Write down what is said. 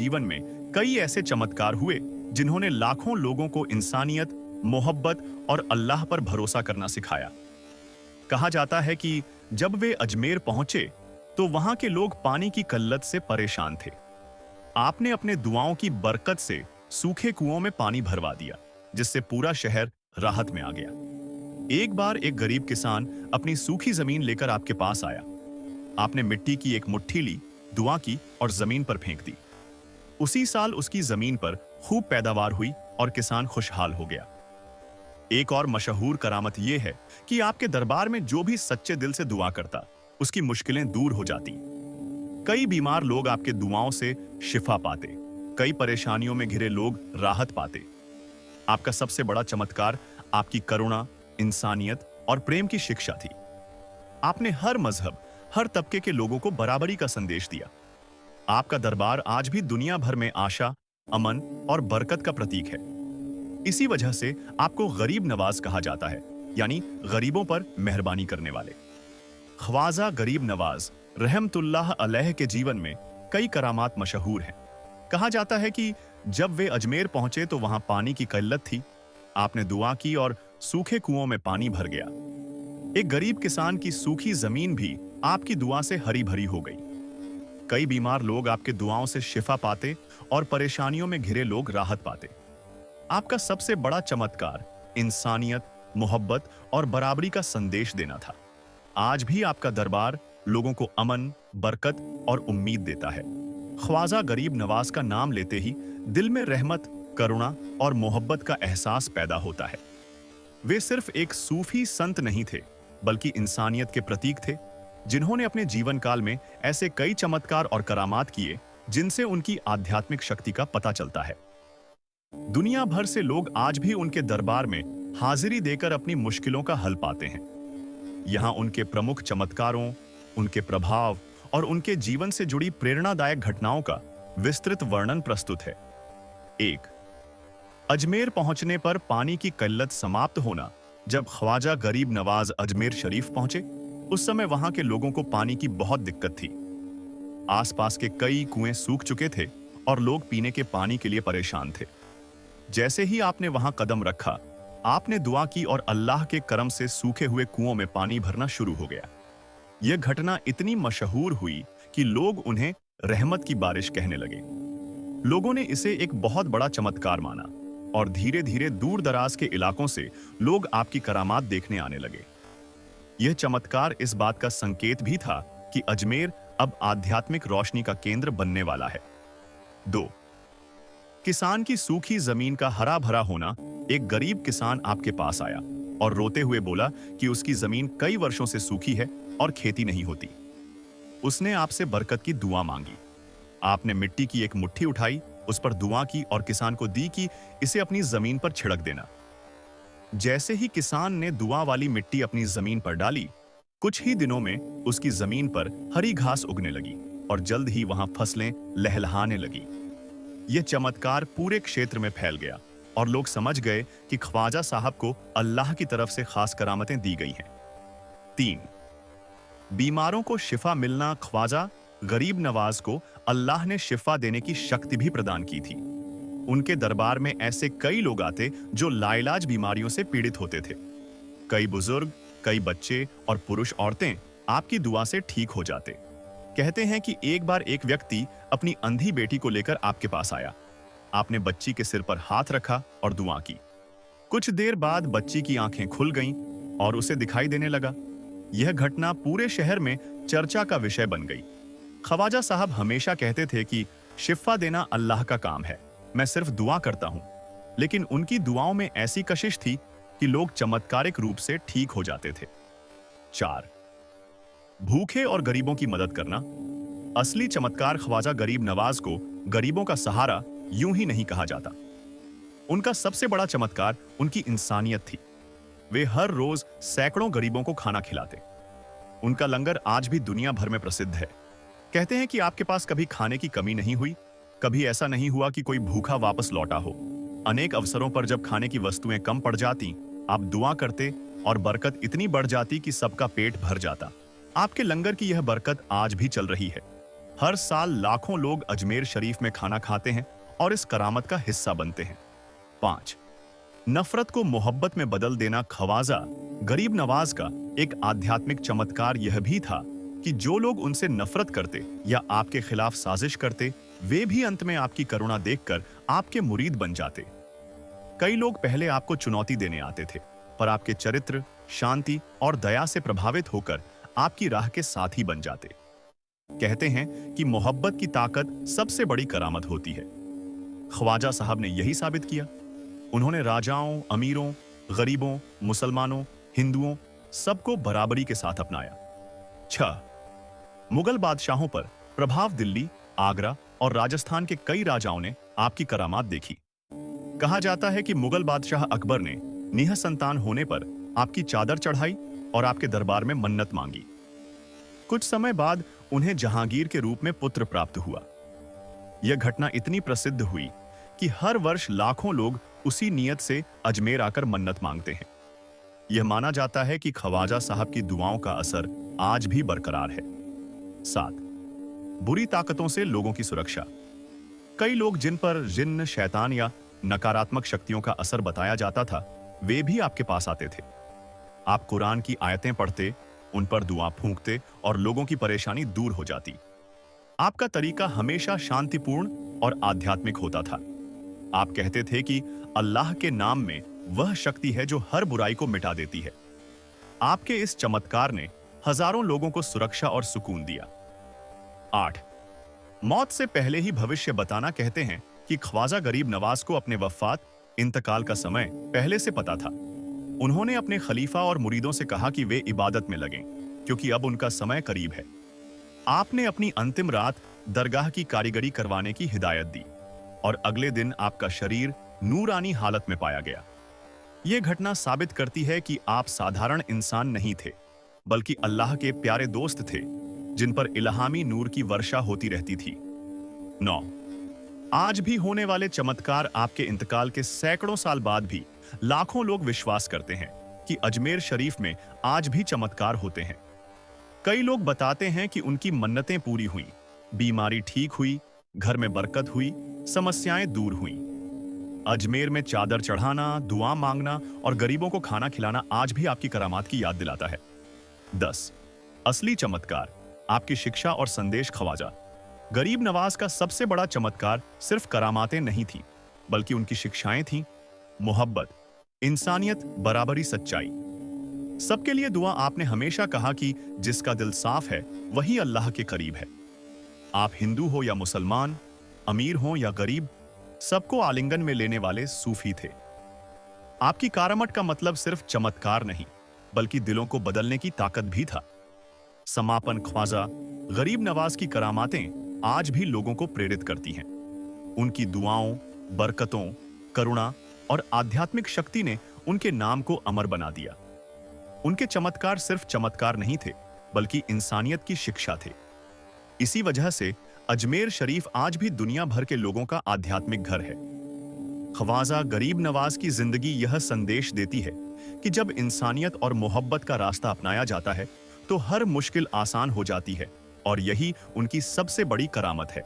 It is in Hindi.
जीवन में कई ऐसे चमत्कार हुए जिन्होंने लाखों लोगों को इंसानियत, मोहब्बत और अल्लाह पर भरोसा करना सिखाया। कहा जाता है कि जब वे अजमेर पहुंचे तो वहां के लोग पानी की किल्लत से परेशान थे। आपने अपने दुआओं की बरकत से सूखे कुओं में पानी भरवा दिया, जिससे पूरा शहर राहत में आ गया। एक बार एक गरीब किसान अपनी सूखी जमीन लेकर आपके पास आया। आपने मिट्टी की एक मुट्ठी ली, दुआ की और जमीन पर फेंक दी। उसी साल उसकी जमीन पर खूब पैदावार हुई और किसान खुशहाल हो गया। एक और मशहूर करामत यह है कि आपके दरबार में जो भी सच्चे दिल से दुआ करता, उसकी मुश्किलें दूर हो जाती। कई बीमार लोग आपके दुआओं से शिफा पाते, कई परेशानियों में घिरे लोग राहत पाते। आपका सबसे बड़ा चमत्कार आपकी करुणा, इंसानियत और प्रेम की शिक्षा थी। आपने हर मजहब, हर तबके के लोगों को बराबरी का संदेश दिया। आपका दरबार आज भी दुनिया भर में आशा, अमन और बरकत का प्रतीक है। इसी वजह से आपको गरीब नवाज कहा जाता है, यानी गरीबों पर मेहरबानी करने वाले। ख्वाजा गरीब नवाज रहमतुल्लाह अलैह के जीवन में कई करामात मशहूर हैं। कहा जाता है कि जब वे अजमेर पहुंचे तो वहां पानी की किल्लत थी। आपने दुआ की और सूखे कुओं में पानी भर गया। एक गरीब किसान की सूखी जमीन भी आपकी दुआ से हरी भरी हो गई। कई बीमार लोग आपके दुआओं से शिफा पाते और परेशानियों में घिरे लोग राहत पाते। आपका सबसे बड़ा चमत्कार इंसानियत, मोहब्बत और बराबरी का संदेश देना था। आज भी आपका दरबार लोगों को अमन, बरकत और उम्मीद देता है। ख्वाजा गरीब नवाज का नाम लेते ही दिल में रहमत, करुणा और मोहब्बत का एहसास पैदा होता है। वे सिर्फ एक सूफी संत नहीं थे, बल्कि इंसानियत के प्रतीक थे, जिन्होंने अपने जीवन काल में ऐसे कई चमत्कार और करामात किए जिनसे उनकी आध्यात्मिक शक्ति का पता चलता है। दुनिया भर से लोग आज भी उनके दरबार में हाजिरी देकर अपनी मुश्किलों का हल पाते हैं। यहां उनके प्रमुख चमत्कारों, उनके प्रभाव और उनके जीवन से जुड़ी प्रेरणादायक घटनाओं का विस्तृत वर्णन प्रस्तुत है। 1. अजमेर पहुंचने पर पानी की किल्लत समाप्त होना। जब ख्वाजा गरीब नवाज अजमेर शरीफ पहुंचे, उस समय वहां के लोगों को पानी की बहुत दिक्कत थी। आसपास के कई कुएं सूख चुके थे और लोग पीने के पानी के लिए परेशान थे। जैसे ही आपने वहां कदम रखा, आपने दुआ की और अल्लाह के करम से सूखे हुए कुओं में पानी भरना शुरू हो गया। यह घटना इतनी मशहूर हुई कि लोग उन्हें रहमत की बारिश कहने लगे। लोगों ने इसे एक बहुत बड़ा चमत्कार माना और धीरे धीरे दूर दराज के इलाकों से लोग आपकी करामात देखने आने लगे। यह चमत्कार इस बात का संकेत भी था कि अजमेर अब आध्यात्मिक रोशनी का केंद्र बनने वाला है। 2. किसान की सूखी जमीन का हरा भरा होना। एक गरीब किसान आपके पास आया और रोते हुए बोला कि उसकी जमीन कई वर्षों से सूखी है और खेती नहीं होती। उसने आपसे बरकत की दुआ मांगी। आपने मिट्टी की एक मुट्ठी उठाई, उस पर दुआ की और किसान को दी कि इसे अपनी जमीन पर छिड़क देना। जैसे ही किसान ने दुआ वाली मिट्टी अपनी जमीन पर डाली, कुछ ही दिनों में उसकी जमीन पर हरी घास उगने लगी और जल्द ही वहां फसलें लहलहाने लगी। यह चमत्कार पूरे क्षेत्र में फैल गया और लोग समझ गए कि ख्वाजा साहब को अल्लाह की तरफ से खास करामतें दी गई हैं। 3. बीमारों को शिफा मिलना। ख्वाजा गरीब नवाज को अल्लाह ने शिफा देने की शक्ति भी प्रदान की थी। उनके दरबार में ऐसे कई लोग आते जो लाइलाज बीमारियों से पीड़ित होते थे। कई बुजुर्ग, कई बच्चे और पुरुष औरतें आपकी दुआ से ठीक हो जाते। कहते हैं कि एक बार एक व्यक्ति अपनी अंधी बेटी को लेकर आपके पास आया। आपने बच्ची के सिर पर हाथ रखा और दुआ की। कुछ देर बाद बच्ची की आंखें खुल गईं और उसे दिखाई देने लगा। यह घटना पूरे शहर में चर्चा का विषय बन गई। ख्वाजा साहब हमेशा कहते थे कि शिफा देना अल्लाह का काम है, मैं सिर्फ दुआ करता हूं। लेकिन उनकी दुआओं में ऐसी कशिश थी कि लोग चमत्कारिक रूप से ठीक हो जाते थे। 4. भूखे और गरीबों की मदद करना। असली चमत्कार ख्वाजा गरीब नवाज को गरीबों का सहारा यूं ही नहीं कहा जाता। उनका सबसे बड़ा चमत्कार उनकी इंसानियत थी। वे हर रोज सैकड़ों गरीबों को खाना खिलाते। उनका लंगर आज भी दुनिया भर में प्रसिद्ध है। कहते हैं कि आपके पास कभी खाने की कमी नहीं हुई, कभी ऐसा नहीं हुआ कि कोई भूखा वापस लौटा हो। अनेक अवसरों पर जब खाने की वस्तुएं कम पड़ जाती, आप दुआ करते और बरकत इतनी बढ़ जाती कि सबका पेट भर जाता। आपके लंगर की यह बरकत आज भी चल रही है। हर साल लाखों लोग अजमेर शरीफ में खाना खाते हैं और इस करामत का हिस्सा बनते हैं। 5. नफरत को मोहब्बत में बदल देना। ख्वाजा गरीब नवाज का एक आध्यात्मिक चमत्कार यह भी था कि जो लोग उनसे नफरत करते या आपके खिलाफ साजिश करते, वे भी अंत में आपकी करुणा देखकर आपके मुरीद बन जाते। कई लोग पहले आपको चुनौती देने आते थे, पर आपके चरित्र, शांति और दया से प्रभावित होकर आपकी राह के साथी बन जाते। कहते हैं कि मोहब्बत की ताकत सबसे बड़ी करामत होती है। ख्वाजा साहब ने यही साबित किया। उन्होंने राजाओं, अमीरों, गरीबों, मुसलमानों, हिंदुओं सबको बराबरी के साथ अपनाया। 6. मुगल बादशाहों पर प्रभाव। दिल्ली, आगरा और राजस्थान के कई राजाओं ने आपकी करामात देखी। कहा जाता है कि मुगल बादशाह अकबर ने निह संतान होने पर आपकी चादर चढ़ाई और आपके दरबार में मन्नत मांगी। कुछ समय बाद उन्हें जहांगीर के रूप में पुत्र प्राप्त हुआ। यह घटना इतनी प्रसिद्ध हुई कि हर वर्ष लाखों लोग उसी नियत से अजमेर आकर मन्नत मांगते हैं। यह माना जाता है कि ख्वाजा साहब की दुआओं का असर आज भी बरकरार है। 7. बुरी ताकतों से लोगों की सुरक्षा। कई लोग जिन पर जिन्न, शैतान या नकारात्मक शक्तियों का असर बताया जाता था, वे भी आपके पास आते थे। आप कुरान की आयतें पढ़ते, उन पर दुआ फूंकते और लोगों की परेशानी दूर हो जाती। आपका तरीका हमेशा शांतिपूर्ण और आध्यात्मिक होता था। आप कहते थे कि अल्लाह के नाम में वह शक्ति है जो हर बुराई को मिटा देती है। आपके इस चमत्कार ने हजारों लोगों को सुरक्षा और सुकून दिया। 8. मौत से पहले ही भविष्य बताना। कहते हैं कि ख्वाजा गरीब नवाज को अपने वफात, इंतकाल का समय पहले से पता था। उन्होंने अपने खलीफा और मुरीदों से कहा कि वे इबादत में लगें, क्योंकि अब उनका समय करीब है। आपने अपनी अंतिम रात दरगाह की कारीगरी करवाने की हिदायत दी और अगले दिन आपका शरीर नूरानी हालत में पाया गया। यह घटना साबित करती है कि आप साधारण इंसान नहीं थे, बल्कि अल्लाह के प्यारे दोस्त थे, जिन पर इल्हामी नूर की वर्षा होती रहती थी। 9. आज भी होने वाले चमत्कार। आपके इंतकाल के सैकड़ों साल बाद भी लाखों लोग विश्वास करते हैं कि अजमेर शरीफ में आज भी चमत्कार होते हैं। कई लोग बताते हैं कि उनकी मन्नतें पूरी हुई, बीमारी ठीक हुई, घर में बरकत हुई, समस्याएं दूर हुई। अजमेर में चादर चढ़ाना, दुआ मांगना और गरीबों को खाना खिलाना आज भी आपकी करामात की याद दिलाता है। 10. असली चमत्कार। आपकी शिक्षा और संदेश। ख्वाजा गरीब नवाज का सबसे बड़ा चमत्कार सिर्फ करामातें नहीं थीं, बल्कि उनकी शिक्षाएं थीं। मोहब्बत, इंसानियत, बराबरी, सच्चाई, सबके लिए दुआ। आपने हमेशा कहा कि जिसका दिल साफ है वही अल्लाह के करीब है। आप हिंदू हो या मुसलमान, अमीर हो या गरीब, सबको आलिंगन में लेने वाले सूफी थे। आपकी करामत का मतलब सिर्फ चमत्कार नहीं, बल्कि दिलों को बदलने की ताकत भी था। समापन। ख्वाजा गरीब नवाज की करामातें आज भी लोगों को प्रेरित करती हैं। उनकी दुआओं, बरकतों, करुणा और आध्यात्मिक शक्ति ने उनके नाम को अमर बना दिया। उनके चमत्कार सिर्फ चमत्कार नहीं थे, बल्कि इंसानियत की शिक्षा थे। इसी वजह से अजमेर शरीफ आज भी दुनिया भर के लोगों का आध्यात्मिक घर है। ख्वाजा गरीब नवाज की जिंदगी यह संदेश देती है कि जब इंसानियत और मोहब्बत का रास्ता अपनाया जाता है, तो हर मुश्किल आसान हो जाती है, और यही उनकी सबसे बड़ी करामत है।